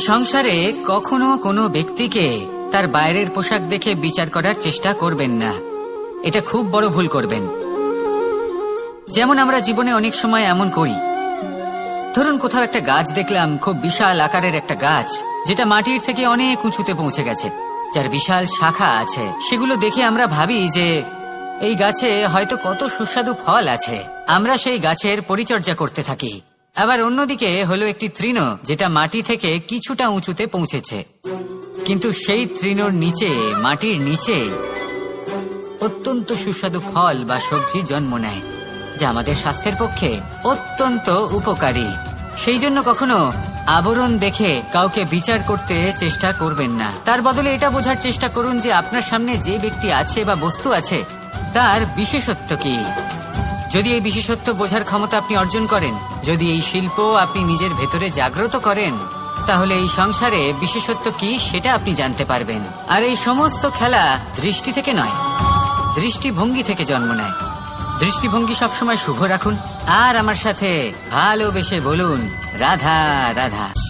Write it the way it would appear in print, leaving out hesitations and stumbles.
সংসারে কখনো কোনো ব্যক্তিকে তার বাইরের পোশাক দেখে বিচার করার চেষ্টা করবেন না। এটা খুব বড় ভুল করবেন। যেমন আমরা জীবনে অনেক সময় এমন করি, ধরুন কোথাও একটা গাছ দেখলাম, খুব বিশাল আকারের একটা গাছ, যেটা মাটির থেকে অনেক উঁচুতে পৌঁছে গেছে, যার বিশাল শাখা আছে। সেগুলো দেখে আমরা ভাবি যে এই গাছে হয়তো কত সুস্বাদু ফল আছে। আমরা সেই গাছের পরিচর্যা করতে থাকি। আবার অন্যদিকে হলো একটি তৃণ, যেটা মাটি থেকে কিছুটা উঁচুতে পৌঁছেছে, কিন্তু সেই তৃণর নিচে, মাটির নিচে অত্যন্ত সুস্বাদু ফল বা সবজি জন্ম নেয়, যা আমাদের স্বাস্থ্যের পক্ষে অত্যন্ত উপকারী। সেই জন্য কখনো আবরণ দেখে কাউকে বিচার করতে চেষ্টা করবেন না। তার বদলে এটা বোঝার চেষ্টা করুন যে আপনার সামনে যে ব্যক্তি আছে বা বস্তু আছে তার বিশেষত্ব কি। যদি এই বিশেষত্ব বোঝার ক্ষমতা আপনি অর্জন করেন, যদি এই শিল্প আপনি নিজের ভেতরে জাগ্রত করেন, তাহলে এই সংসারে বিশেষত্ব কি সেটা আপনি জানতে পারবেন। আর এই সমস্ত খেলা দৃষ্টি থেকে নয়, দৃষ্টিভঙ্গি থেকে জন্ম নেয়। দৃষ্টিভঙ্গি সবসময় শুভ রাখুন আর আমার সাথে ভালোবেসে বলুন রাধা রাধা।